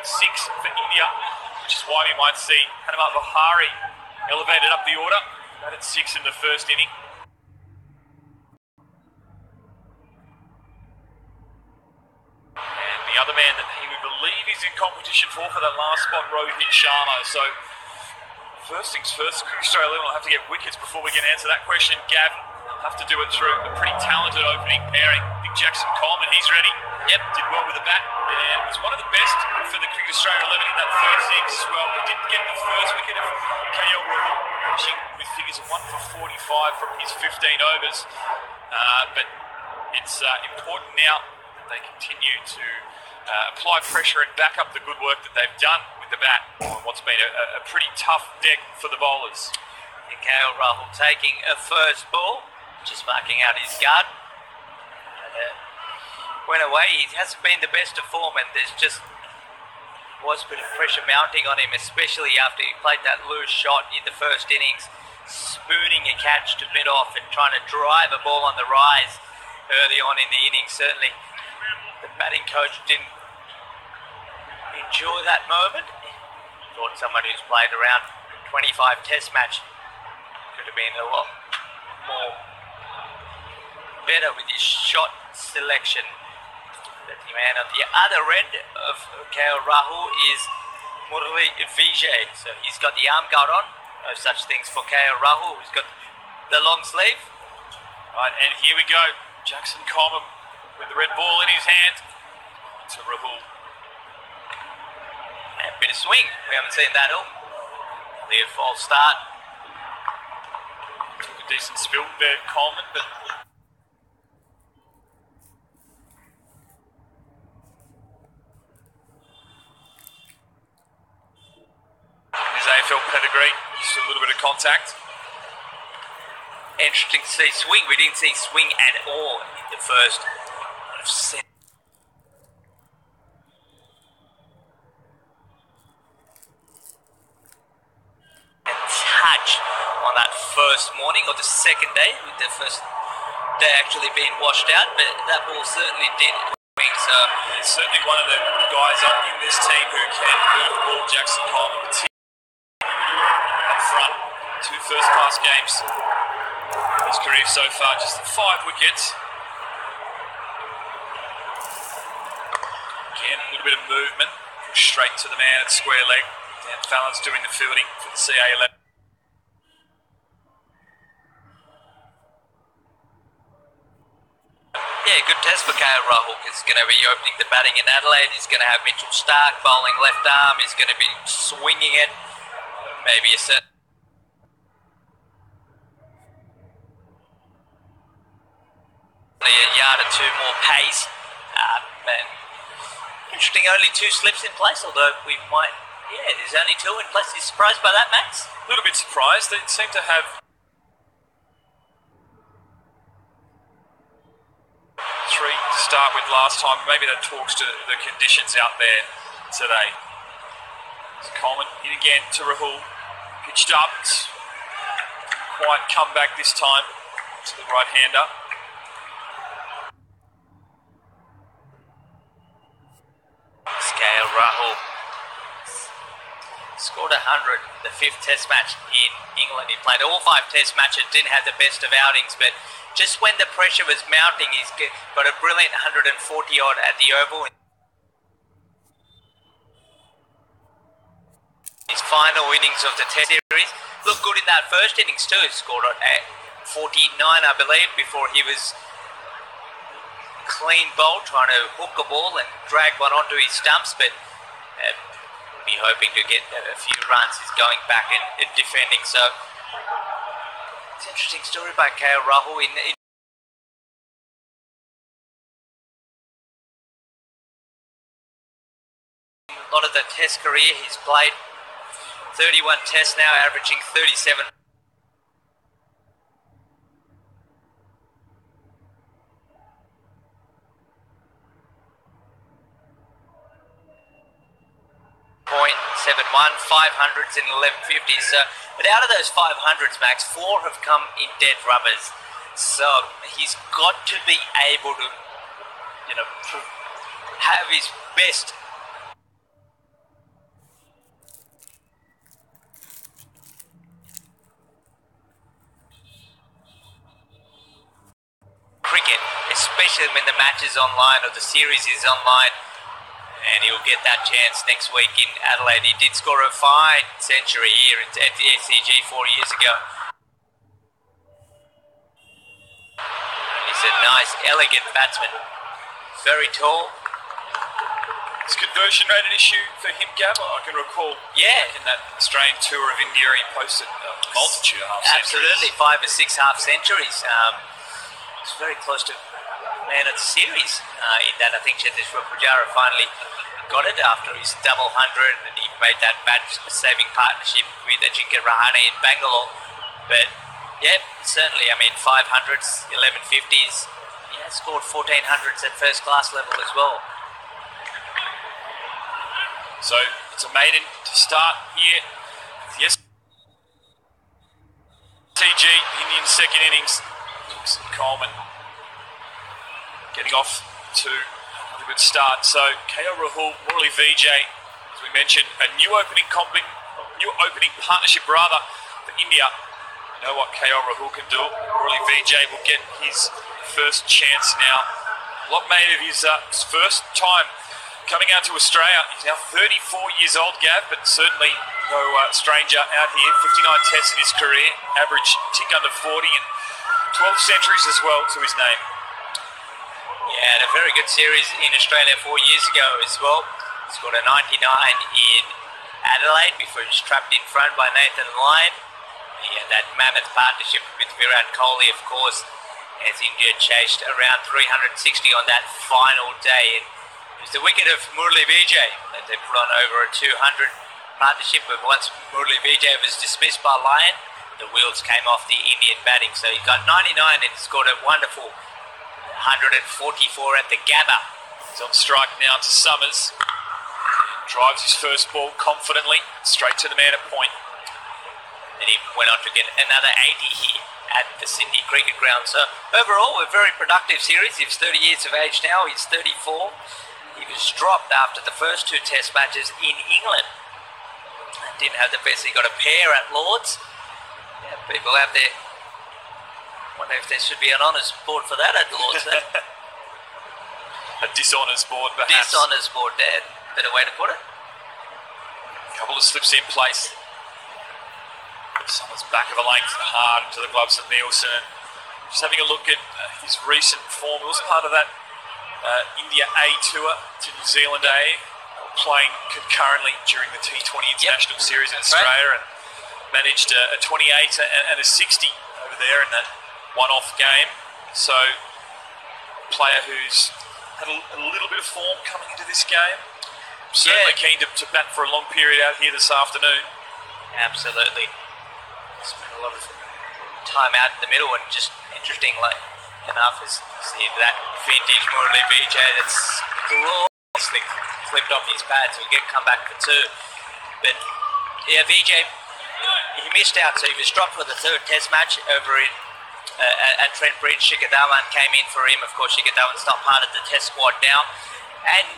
at 6 for India, which is why we might see Hanuma Vihari elevated up the order. That at 6 in the first inning. And the other man that he would believe he's in competition for that last spot, Rohit Sharma. So first things first, Australia will have to get wickets before we can answer that question. Gav have to do it through a pretty talented opening pairing. Big Jackson Coleman, he's ready. Yep, did well with the bat and was one of the best for the Cricket Australia 11 in that first innings as well. He didn't get the first wicket of Rahul, finishing with figures of 1 for 45 from his 15 overs. But it's important now that they continue to apply pressure and back up the good work that they've done with the bat on what's been a pretty tough deck for the bowlers. Rahul taking a first ball, just marking out his guard. Went away. He hasn't been the best of form, and there's just was a bit of pressure mounting on him, especially after he played that loose shot in the first innings, spooning a catch to mid-off and trying to drive a ball on the rise early on in the innings. Certainly the batting coach didn't enjoy that moment. Thought someone who's played around 25 test match could have been a lot more better with his shot selection. But the man on the other end of Rahul is Murali Vijay. So he's got the arm guard on. No such things for Rahul. He's got the long sleeve. Right, and here we go. Jackson Coleman with the red ball in his hand to Rahul. And a bit of swing. We haven't seen that all. The false start. Took a decent spill there, Coleman, but his AFL pedigree, just a little bit of contact. Interesting to see swing. We didn't see swing at all in the first set. Touch on that first morning or the second day, with the first day actually being washed out, but that ball certainly did swing. So it's certainly one of the guys up in this team who can move the ball. Jackson Coleman, particularly up front, 2 first-class games in his career so far, just 5 wickets. Again, a little bit of movement, straight to the man at square leg. Dan Fallon's doing the fielding for the CA11. Yeah, good test for Rahul. He's going to be opening the batting in Adelaide. He's going to have Mitchell Starc bowling left arm. He's going to be swinging it. Maybe a set. A yard or 2 more pace. And interesting, only 2 slips in place, although we might... Yeah, there's only 2 in place. Are you surprised by that, Max? A little bit surprised. They seem to have 3 to start with last time. Maybe that talks to the conditions out there today. So Coleman in again to Rahul. Pitched up. Quite come back this time to the right-hander. Rahul scored 100 the 5th test match in England. He played all 5 test matches, didn't have the best of outings, but just when the pressure was mounting, he's got a brilliant 140 odd at the Oval. His final innings of the test series looked good in that first innings too. He scored at 49, I believe, before he was clean bowl, trying to hook a ball and drag one onto his stumps, but be hoping to get a few runs. He's going back and defending, so it's an interesting story by Rahul. In a lot of the test career, he's played 31 tests now, averaging 37. .71, 500s and 1150s. So, but out of those 500s, Max, 4 have come in dead rubbers. So he's got to be able to, have his best especially when the match is online or the series is online. And he'll get that chance next week in Adelaide. He did score a fine century here at the SCG 4 years ago. He's a nice, elegant batsman. Very tall. Is conversion rate an issue for him, Gav? I can recall in that Australian tour of India, he posted a multitude of half centuries. Absolutely, 5 or 6 half centuries. It's very close to man of the series in that. I think Cheteshwar Pujara finally got it after his double 100, and he made that match-saving partnership with Ajinkya Rahane in Bangalore. But yeah, certainly, I mean, 500s, 1150s, scored 1400s at first class level as well. So it's a maiden to start here. Yes, TG Indian second innings. Coleman getting off to a good start. So Rahul, Murali, Vijay, as we mentioned, a new opening partnership rather for India. You know what Rahul can do. Murali Vijay will get his first chance now. A lot made of his first time coming out to Australia. He's now 34 years old, Gav, but certainly no stranger out here. 59 tests in his career, average tick under 40 and 12 centuries as well to his name. Yeah, had a very good series in Australia 4 years ago as well. He scored a 99 in Adelaide before he was trapped in front by Nathan Lyon. He had that mammoth partnership with Virat Kohli, of course, as India chased around 360 on that final day. And it was the wicket of Murali Vijay that they put on over a 200 partnership, but once Murali Vijay was dismissed by Lyon, the wheels came off the Indian batting. So he got 99 and scored a wonderful 144 at the Gabba. He's on strike now to Summers. Drives his first ball confidently, straight to the man at point. And he went on to get another 80 here at the Sydney Cricket Ground. So overall, a very productive series. He's 30 years of age now. He's 34. He was dropped after the first 2 test matches in England. Didn't have the best. He got a pair at Lords. Yeah, people out there wonder if there should be an honours board for that at Lords. A dishonours board, perhaps. Dishonours board, there. Better way to put it. A couple of slips in place. Someone's back of a length hard into the gloves of Nielsen. Just having a look at his recent form. He was part of that India A tour to New Zealand A, playing concurrently during the T20 International Series in Australia, and managed a 28 and a 60 over there in that one-off game. So, player who's had a little bit of form coming into this game. Certainly keen to bat for a long period out here this afternoon. Absolutely. Spent a lot of time out in the middle, and just interesting, like enough, is see that vintage Murali Vijay that's gloriously flipped off his pad, so he get come back for 2. But yeah, Vijay, he missed out, so he was dropped for the 3rd test match over in at Trent Bridge. Shikadawan came in for him. Of course, Shikadawan's not part of the test squad now, and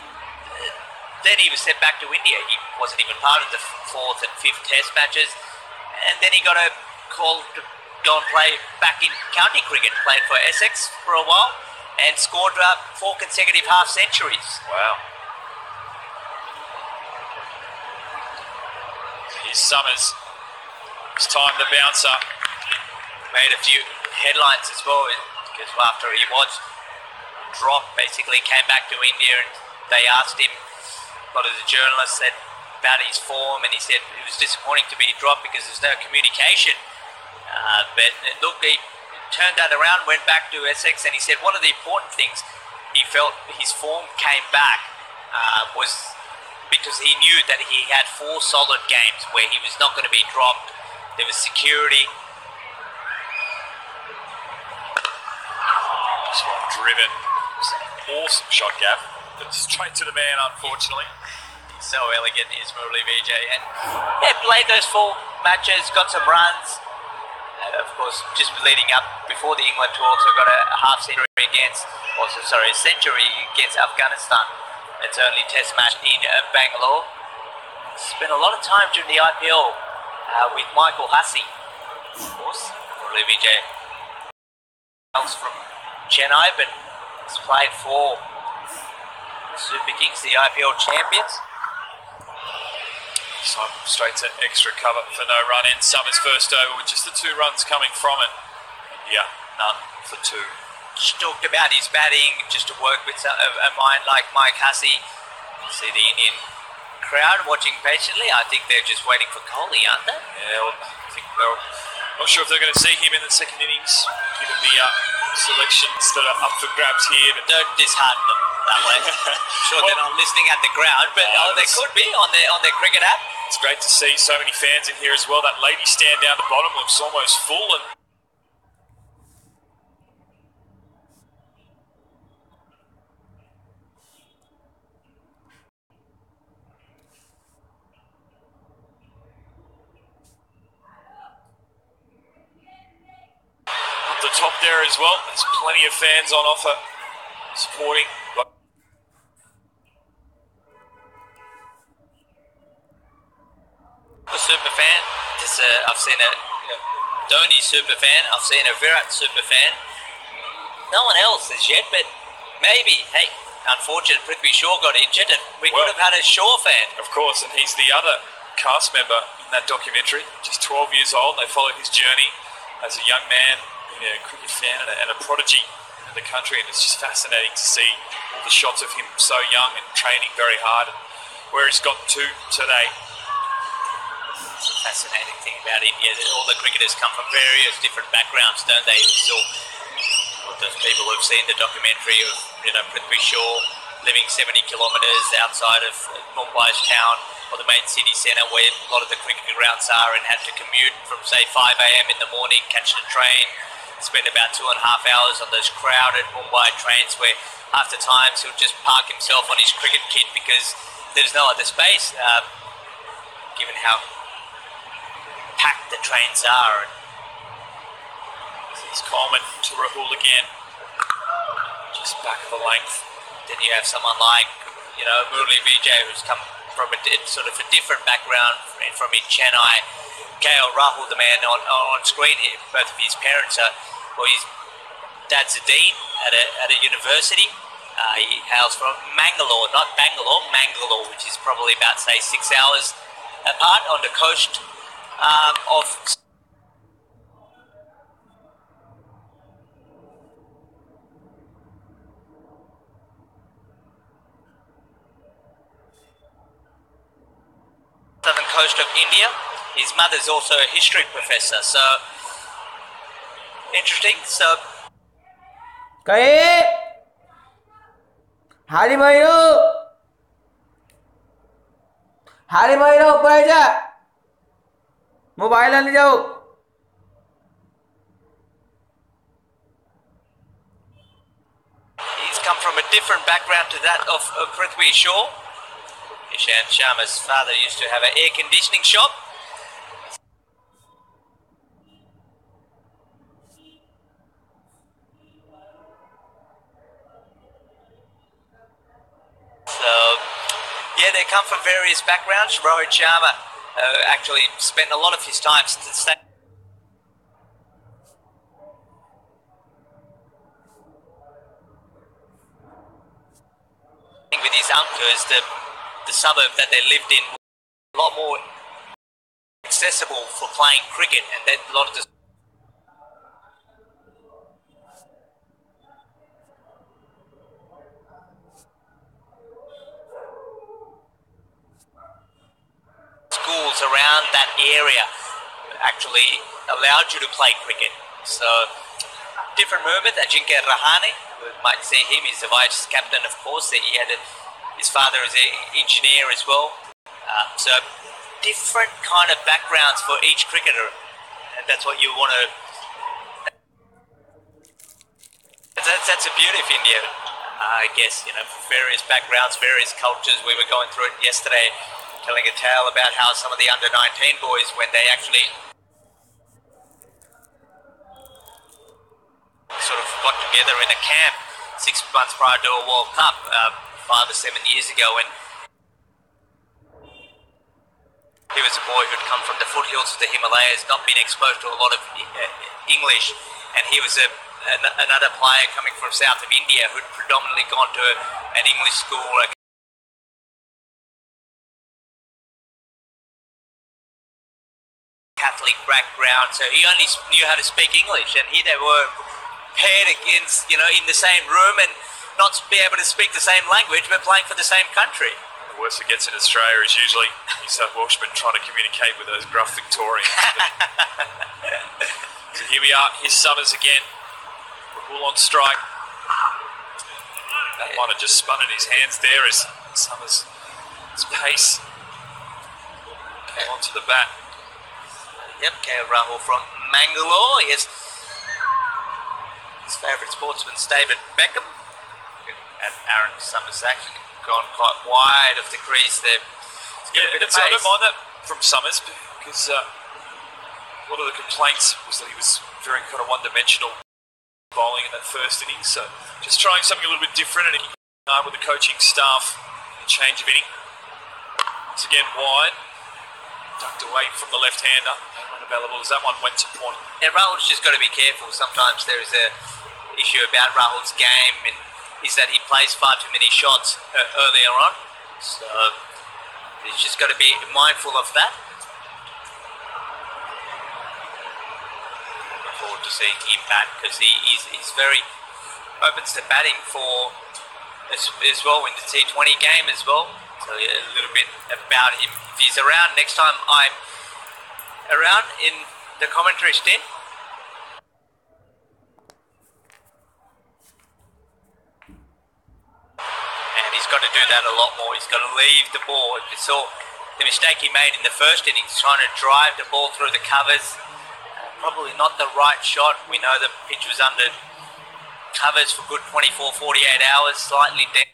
then he was sent back to India. He wasn't even part of the 4th and 5th test matches, and then he got a call to go and play back in county cricket. Played for Essex for a while and scored 4 consecutive half centuries. Wow. Here's Summers. It's time to bounce up. Made a few headlines as well, because after he was dropped, basically came back to India, and they asked him, a lot of the journalists said about his form, and he said it was disappointing to be dropped because there's no communication. But look, he turned that around, went back to Essex, and he said one of the important things he felt his form came back was because he knew that he had 4 solid games where he was not going to be dropped. There was security. This one driven. Awesome shot, Gav. But straight to the man, unfortunately. So elegant is Murali Vijay, and played those 4 matches, got some runs. Of course, just leading up before the England tour, also got a half century a century against Afghanistan. It's only test match in Bangalore. Spent a lot of time during the IPL with Michael Hussey, of course. Murali Vijay else from Chennai, but He's played for Super Kings, the IPL champions. So straight to extra cover for no run in Summers' first over with just the 2 runs coming from it. Yeah, none for 2. Just talked about his batting, just to work with a mind like Mike Hussey. See the Indian crowd watching patiently. I think they're just waiting for Kohli, aren't they? Yeah, well, I think they're not sure if they're going to see him in the second innings, given the selections that are up for grabs here. But don't dishearten them that way. Sure, they're not listening at the ground, but they could be on their cricket app. It's great to see so many fans in here as well. That lady stand down the bottom looks almost full. And up the top there as well, there's plenty of fans on offer supporting. A super fan. I've seen a Dhoni super fan. I've seen a Virat super fan. No one else as yet, but maybe. Hey, unfortunate Prithvi Shaw got injured, and we could have had a Shaw fan. Of course, and he's the other cast member in that documentary. Just 12 years old. They follow his journey as a young man, being a cricket fan and a prodigy in the country, and it's just fascinating to see all the shots of him so young and training very hard, and where he's got to today. It's a fascinating thing about India. All the cricketers come from various different backgrounds, don't they? So those people who've seen the documentary of Prithvi Shaw living 70 kilometres outside of Mumbai's town or the main city centre where a lot of the cricket grounds are, and had to commute from say 5 a.m. in the morning, catch the train, spend about 2.5 hours on those crowded Mumbai trains where half the times he'll just park himself on his cricket kit because there's no other space, given how packed the trains are. It's Coleman to Rahul again, just back of the length. Then you have someone like Murali Vijay, who's come from a sort of a different background from in Chennai. Rahul, the man on screen here, both of his parents are, his dad's a dean at a university. He hails from Mangalore, not Bangalore, Mangalore, which is probably about say 6 hours apart on the coast of southern coast of India. His mother's also a history professor, so interesting. So Hari Bhairu ऊपर जा mobile ले जाओ. He's come from a different background to that of Prithvi Shaw. Ishant Sharma's father used to have an air conditioning shop. So, yeah, they come from various backgrounds. Rohit Sharma actually spent a lot of his time with his uncles, the suburb that they lived in, a lot more accessible for playing cricket, and that a lot of the schools around that area actually allowed you to play cricket. So, different movement. Ajinkya Rahane, you might see him, he's the vice captain, of course. He had his father is an engineer as well. So, different kind of backgrounds for each cricketer, and that's what you want to. That's the beauty of India, I guess. Various backgrounds, various cultures. We were going through it yesterday, telling a tale about how some of the under-19 boys, when they actually sort of got together in a camp 6 months prior to a World Cup 5 or 7 years ago, and he was a boy who'd come from the foothills of the Himalayas, not been exposed to a lot of English, and he was a another player coming from south of India who'd predominantly gone to an English school, a Catholic background, so he only knew how to speak English, and here they were paired against, in the same room and not be able to speak the same language but playing for the same country. The worst it gets in Australia is usually New South Welshmen trying to communicate with those gruff Victorians. So here we are, here's Summers again. Rahul on strike. That might have just spun in his hands there as Summers' pace came onto the bat. Yep, Rahul from Mangalore. Yes, his favourite sportsman, David Beckham. And Aaron Summers actually gone quite wide of the crease there. I don't mind that from Summers because one of the complaints was that he was very kind of one-dimensional bowling in that first innings. So just trying something a little bit different, and with the coaching staff, a change of inning. Once again wide, ducked away from the left-hander. Unavailable as that one went to point. Yeah, Rahul's just got to be careful. Sometimes there is a issue about Rahul's game, and is that he plays far too many shots earlier on. So he's just got to be mindful of that. Looking forward to seeing him bat because he's very opens to batting for as well in the T20 game as well. So a little bit about him. If he's around next time I'm around in the commentary stint. And he's got to do that a lot more. He's got to leave the ball. We saw the mistake he made in the first innings, trying to drive the ball through the covers. Probably not the right shot. We know the pitch was under covers for good 24, 48 hours, slightly down.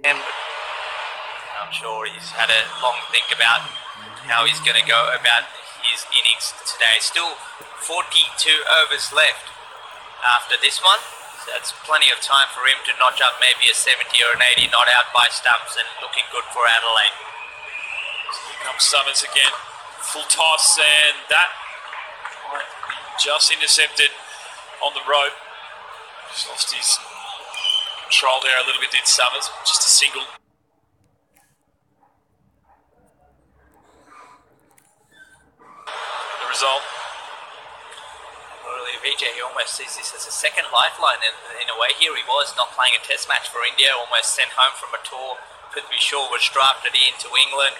I'm sure he's had a long think about how he's going to go about his innings today. Still 42 overs left after this one. So that's plenty of time for him to notch up maybe a 70 or an 80, not out by stumps, and looking good for Adelaide. So here comes Summers again. Full toss, and that might be just intercepted on the rope. Just lost his control there a little bit, did Summers. Just a single. The result. Really, Vijay almost sees this as a second lifeline in a way. Here he was not playing a test match for India, almost sent home from a tour. Prithvi was drafted into England.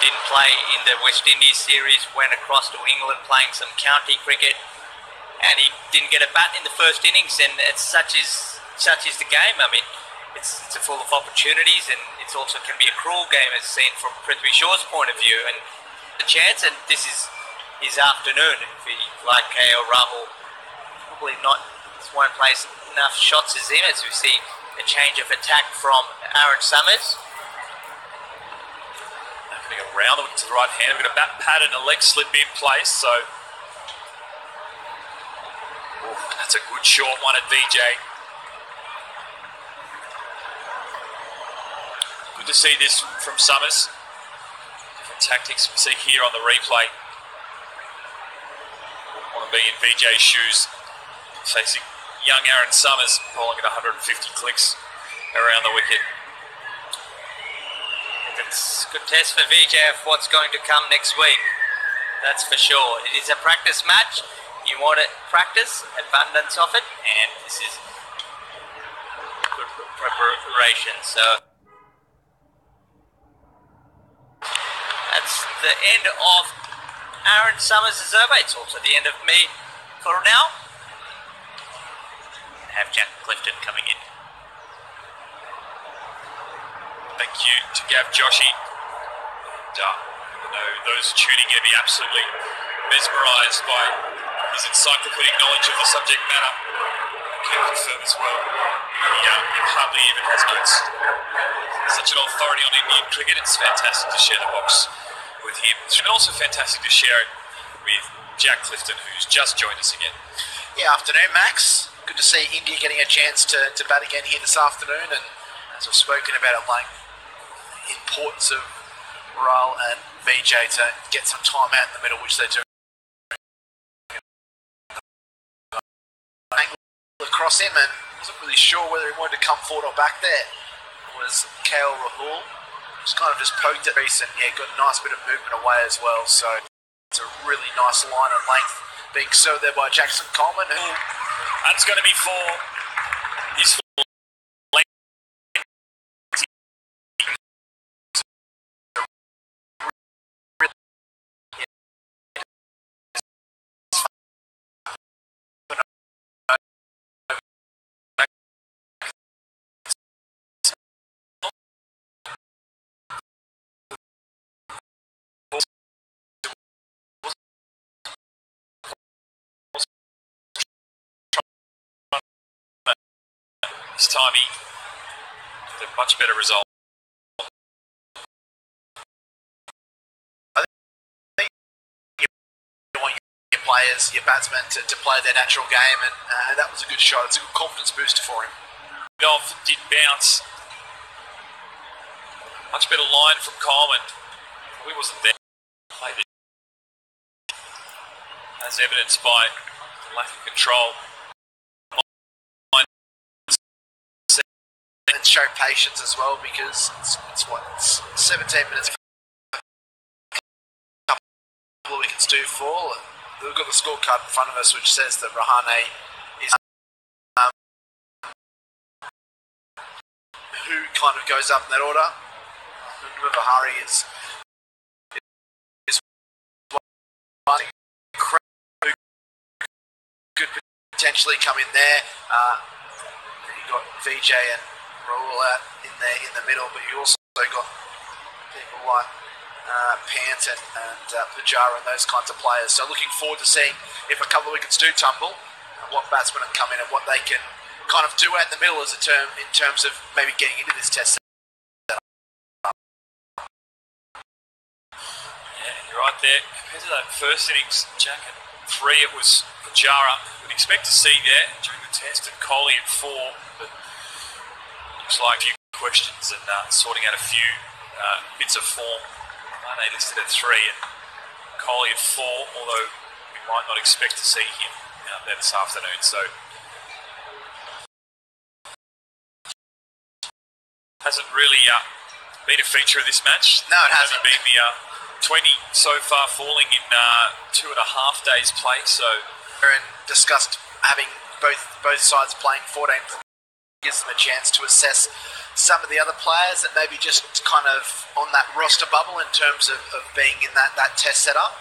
Didn't play in the West Indies series, went across to England playing some county cricket, and he didn't get a bat in the first innings, and it's such is the game. I mean, it's full of opportunities, and it's also can be a cruel game as seen from Prithvi Shaw's point of view, and the chance, and this is his afternoon. If he, like KL Rahul, probably won't place enough shots as him, as we see a change of attack from Aaron Summers. Around to the right hand, we've got a bat pad and a leg slip in place, so that's a good short one at Vijay. Good to see this from Summers. Different tactics we see here on the replay. Want to be in Vijay's shoes, facing young Aaron Summers, bowling at 150 clicks around the wicket. It's a good test for Vijay of what's going to come next week. That's for sure. It is a practice match. You want to practice, abundance of it, and this is good preparation. So that's the end of Aaron Summers' over. It's also the end of me for now. I have Jack Clifton coming in. Thank you to Gav Joshi. And, I know those tuning in be absolutely mesmerised by his encyclopedic knowledge of the subject matter. I can confirm as well. He hardly even has notes. Such an authority on Indian cricket. It's fantastic to share the box with him. It's also fantastic to share it with Jack Clifton, who's just joined us again. Yeah, afternoon, Max. good to see India getting a chance to bat again here this afternoon, and as I've spoken about at length, the importance of Rahul and Vijay to get some time out in the middle, which they do. Angle across him, and wasn't really sure whether he wanted to come forward or back there. It was Rahul. Just kind of just poked it recent. Yeah, got a nice bit of movement away as well, so it's a really nice line and length being served there by Jackson Coleman. That's going to be for his length. This time he did a much better result. I think you want your players, your batsmen to play their natural game, and that was a good shot. It's a good confidence booster for him. Yadav did bounce. Much better line from Coleman. Probably wasn't there. Played it as evidenced by the lack of control. And show patience as well, because it's 17 minutes. A couple of wickets do fall. We've got the scorecard in front of us, which says that Rahane is who kind of goes up in that order. Vihari is one who could potentially come in there. You've got Vijay and Rahul out in the middle, but you also got people like Pant and Pujara and those kinds of players. So looking forward to seeing if a couple of wickets do tumble, what batsmen come in and what they can kind of do out in the middle as in terms of maybe getting into this test. Yeah, you're right there. Compared to that first innings, Jack at 3, it was Pujara. We'd expect to see there during the test, and Kohli at 4, but looks like a few questions and sorting out a few bits of form. Rahane listed at 3 and Kohli at 4, although we might not expect to see him out there this afternoon. So hasn't really been a feature of this match. No, it hasn't. Been the 20 so far, falling in 2.5 days play. So and discussed having both sides playing 14. Gives them a chance to assess some of the other players that maybe just kind of on that roster bubble in terms of being in that test setup.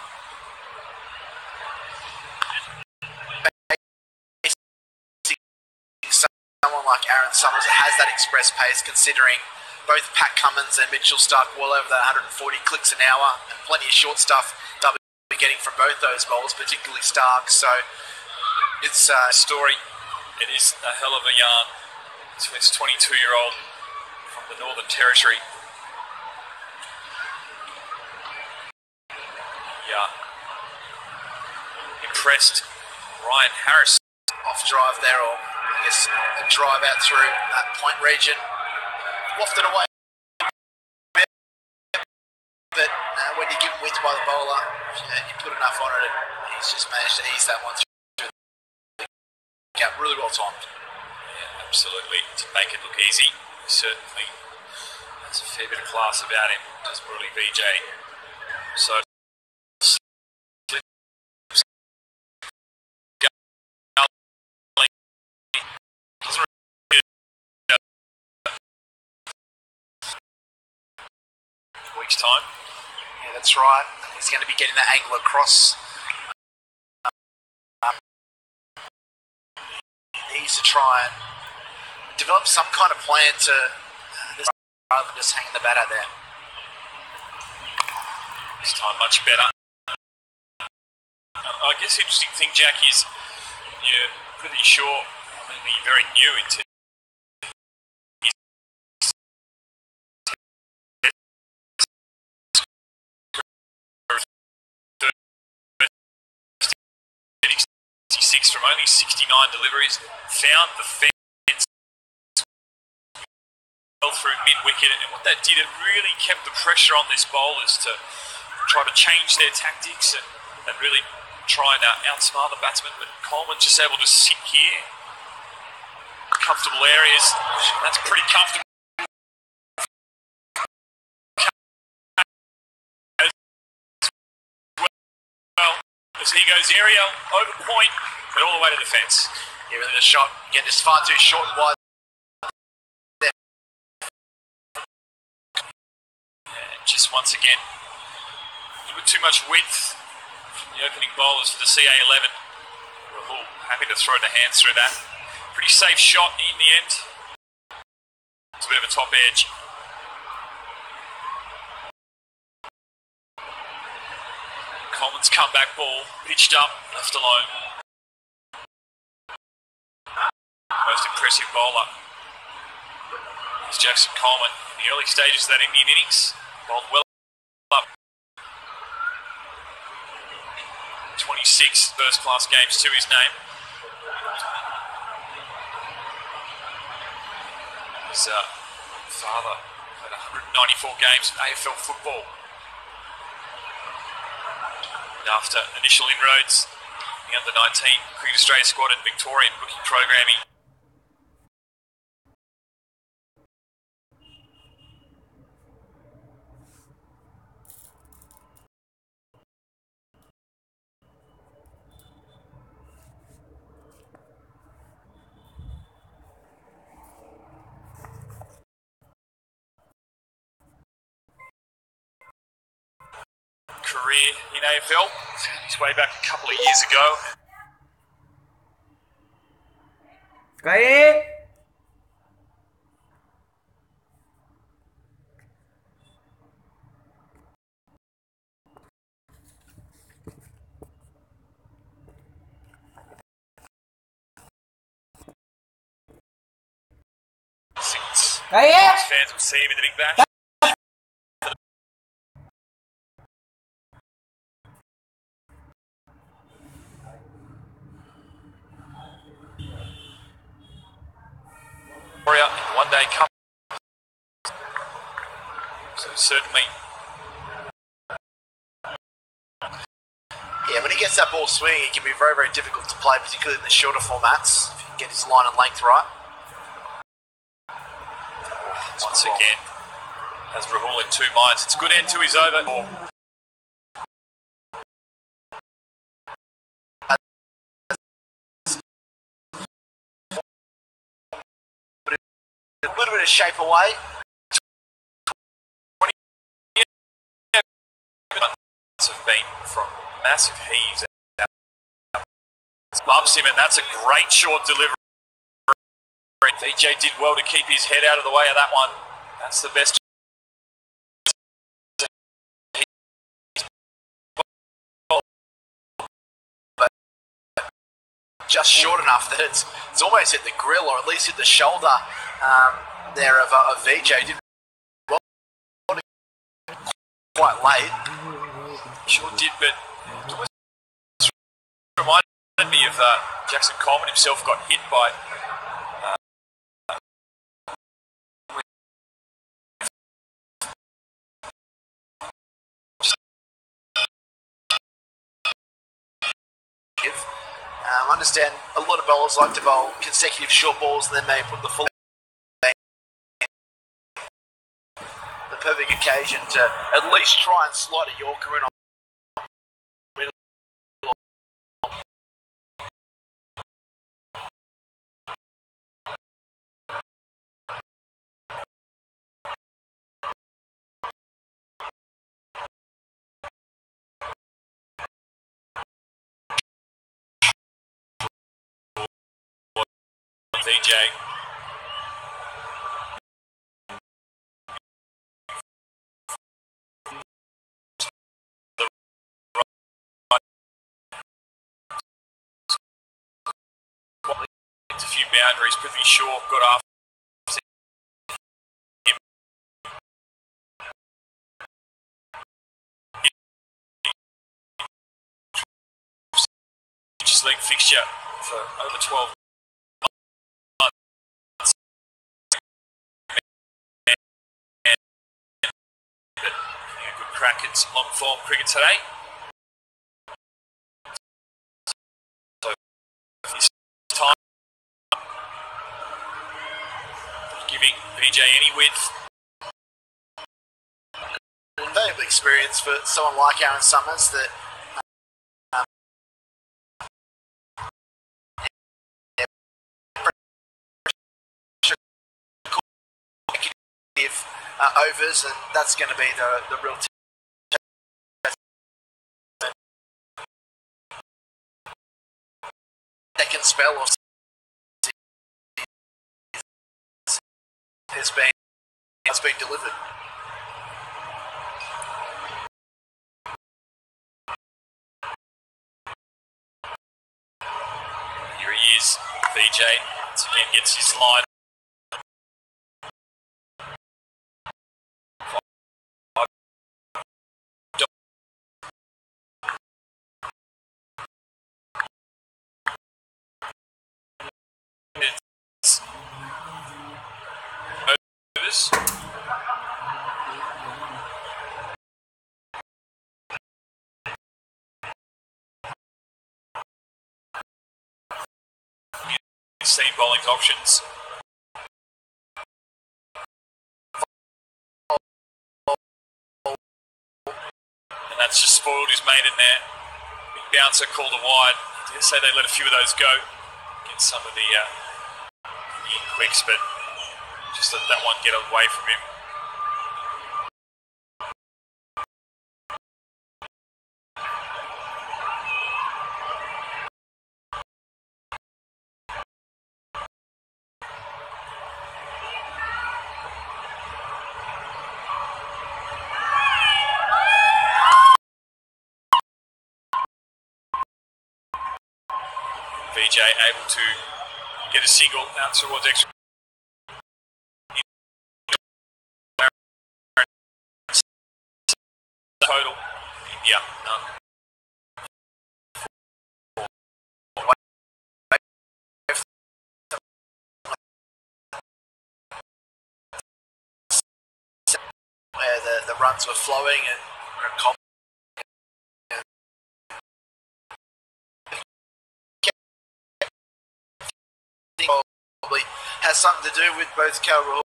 Someone like Aaron Summers has that express pace, considering both Pat Cummins and Mitchell Stark well over the 140 clicks an hour, and plenty of short stuff they'll be getting from both those bowlers, particularly Stark. So it's a story. It is a hell of a yarn. So this 22-year-old from the Northern Territory. Yeah. Impressed. Ryan Harris. Off drive there, or I guess a drive out through that point region. Wafted away. But when you give him width by the bowler, you put enough on it, and he's just managed to ease that one through. Yeah, really well timed. Absolutely. To make it look easy, certainly has a fair bit of class about him, does Murali Vijay. So week's time. Yeah, that's right. He's going to be getting that angle across. He needs to try and develop some kind of plan to rather than just hanging the bat out there. This time much better. I guess the interesting thing, Jack, is you're pretty sure, I mean, you're very new into from only 69 deliveries. Found the fence well through mid-wicket, and what that did, it really kept the pressure on this bowlers to try to change their tactics and really try and outsmart the batsman. But Coleman just able to sit here. Comfortable areas. That's pretty comfortable. As he goes aerial, over point, but all the way to the fence. Yeah, really the shot, again, just far too short and wide. And just once again, a little bit too much width from the opening bowlers for the CA11. Rahul happy to throw the hands through that. Pretty safe shot in the end. It's a bit of a top edge. Coleman's comeback ball, pitched up, left alone. Most impressive bowler is Jackson Coleman. In the early stages of that Indian innings, bowled well up. 26 first-class games to his name. His father had 194 games in AFL football. After initial inroads, the under-19 Cricket Australia squad and Victorian rookie programming. Career in AFL, found his way back a couple of years ago. Kaya Fans will see him in the big bash. One-day cup. So certainly. Yeah, when he gets that ball swinging, it can be very, very difficult to play, particularly in the shorter formats, if you can get his line and length right. Once again, has Rahul in two minds. It's a good end to his over. A little bit of shape away. Have been from massive heaves. Loves him, and that's a great short delivery. Vijay did well to keep his head out of the way of that one. That's the best. Just short enough that it's almost hit the grill, or at least hit the shoulder there of Vijay. Did well quite late. Sure did, but it almost reminded me of Jackson Coleman himself got hit by I understand a lot of bowlers like to bowl consecutive short balls and then they put the full. The perfect occasion to at least try and slide a Yorker in on. Vijay. A few boundaries. Prithvi Shaw got after him. Just leg fixture. for over 12 months. But a good crack at some long form cricket today. So this time giving Vijay any width. Valuable experience for someone like Aaron Summers that overs, and that's going to be the real second spell or has been delivered. Here he is, Vijay, once again gets his line. Overs. Seam bowling options. And that's just spoiled his mate in there. Big bouncer called a wide. I dare say they let a few of those go against some of the quicks, but just let that one get away from him. Vijay able to get a single out towards extra. Total, yeah, none. Where the runs were flowing and probably has something to do with both Rahul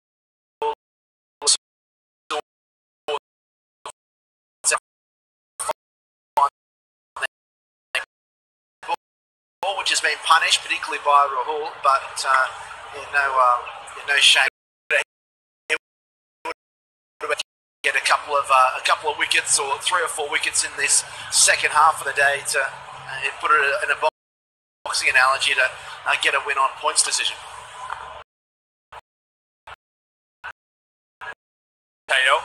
which has been punished, particularly by Rahul, but no shame. Get a couple of wickets, or 3 or 4 wickets in this second half of the day to put it in a boxing analogy to get a win on points decision. KL.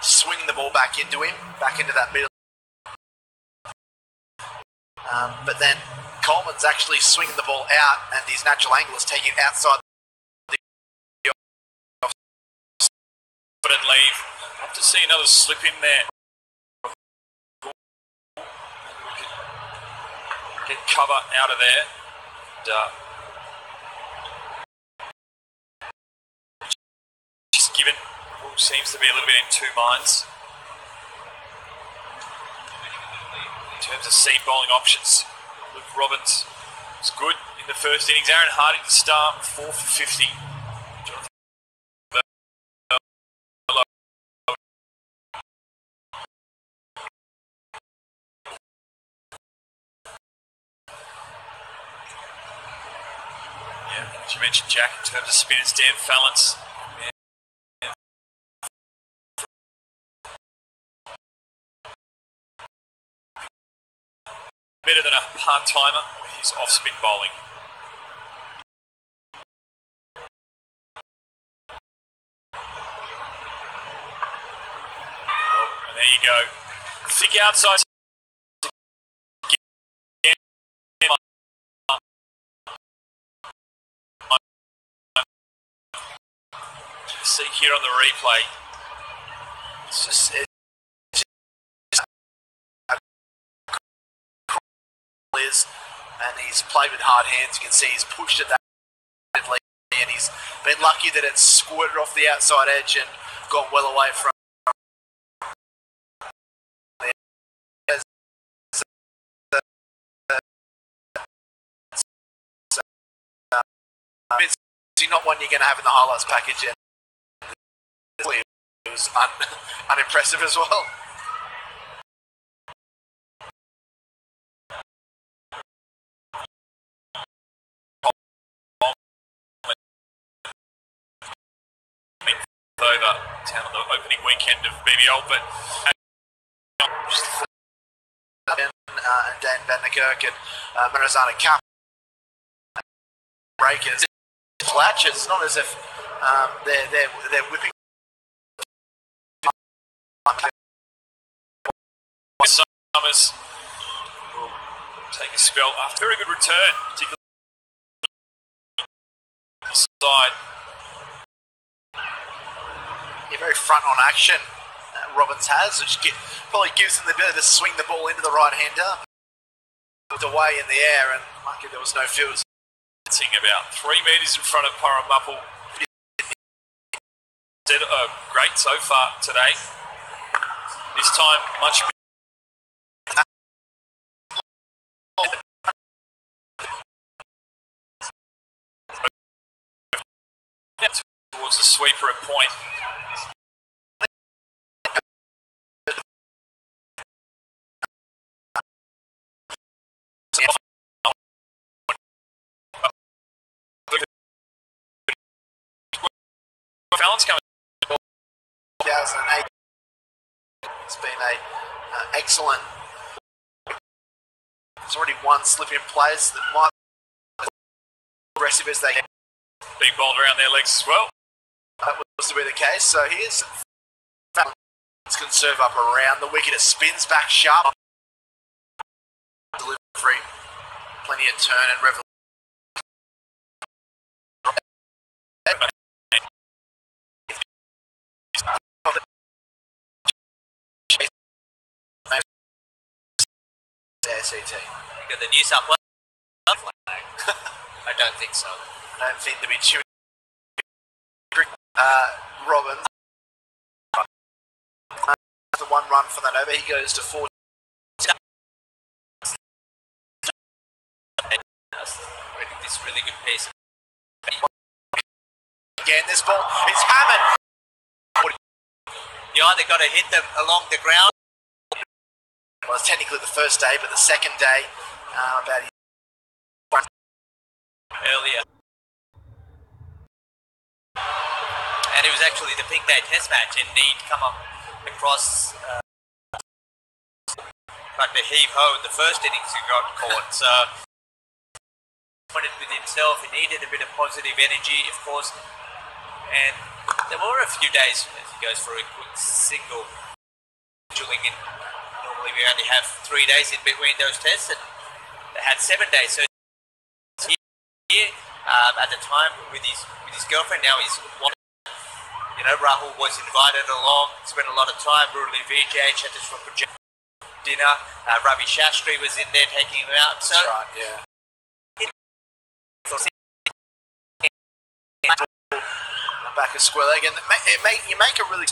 Swing the ball back into him, back into that middle. But then Coleman's actually swinging the ball out, and his natural angle is taking it outside. And leave. Have to see another slip in there. Get cover out of there. And, just given, seems to be a little bit in two minds in terms of seam bowling options. Luke Robbins was good in the first innings. Aaron Harding to start, 4 for 50. As you mentioned, Jack, in terms of spinners, Dan Fallon's better than a part-timer with his off-spin bowling. And there you go. Thick outside. See here on the replay. It's just he's played with hard hands. You can see he's pushed it that and he's been lucky that it's squirted off the outside edge and gone well away from not one you're going to have in the highlights package, and it was unimpressive as well. Over town on the opening weekend of BBL, but and Dan Van der Kerk and Marizana Cup breakers, flatches. It's not as if they're whipping. Summers will take a spell after a very good return, particularly side. Yeah, very front on action. Robbins has, which probably gives him the ability to swing the ball into the right hander. It's away in the air, and lucky there was no fields. About 3 metres in front of Parramappal. Great so far today. This time, much towards the sweeper at point. Fallon's coming. 2008. It's been a excellent. There's already one slip in place that might be aggressive as they get. Being bowled around their legs as well. That was to be the case. So here's Fallon's can serve up around the wicket. It spins back sharp. Delivery, plenty of turn and revolution. SCT. You got the New South Wales flag. I don't think so. I don't think there'll be too. Robin. The 1 run for that over. He goes to 4. This really good piece. Again, this ball is hammered. You either got to hit them along the ground. Well, it's technically the first day, but the second day, about earlier. And it was actually the Pink Day Test match, and he'd come up across like the heave-ho in the first innings he got caught. So, pointed with himself, he needed a bit of positive energy, of course. And there were a few days as he goes for a quick single, drilling in. Normally we only have 3 days in between those tests, and they had 7 days. So here, at the time with his girlfriend, now he's Rahul was invited along, spent a lot of time. Murali, Vijay, Cheteshwar, Pujara, dinner. Ravichandran was in there taking him out. So that's right, yeah. Back a square leg, and you make a really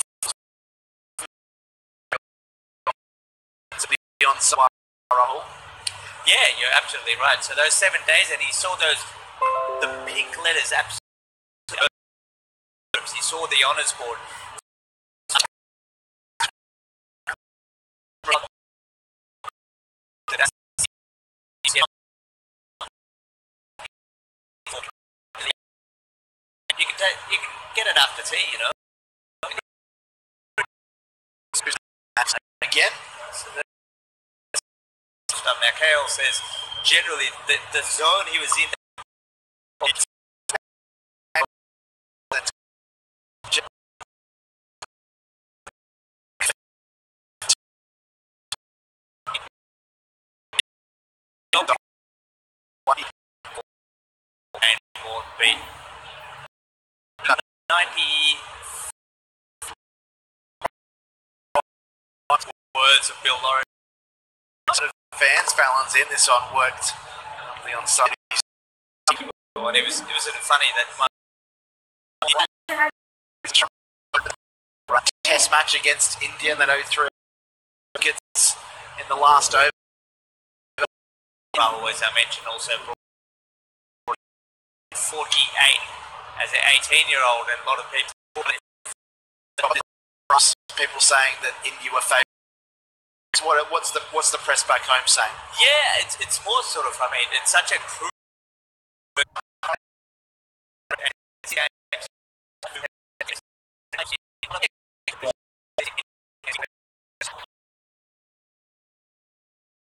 beyond Rahul. Yeah, you're absolutely right. So those 7 days, and he saw the pink letters. Absolutely, he saw the honours board. You can get it after tea, Again. Now, Kale says generally the zone he was in. And won't be 90 words of Bill Laurie. Fans, Fallon's in. This one worked definitely on Sunday. And it was funny that Test match against India in that 0-3 wickets in the last over. Rahul, as I mentioned, also brought 48 as an 18-year-old, and a lot of people saying that India were favourites. What's the press back home saying? Yeah, it's more sort of, I mean, it's such a crucial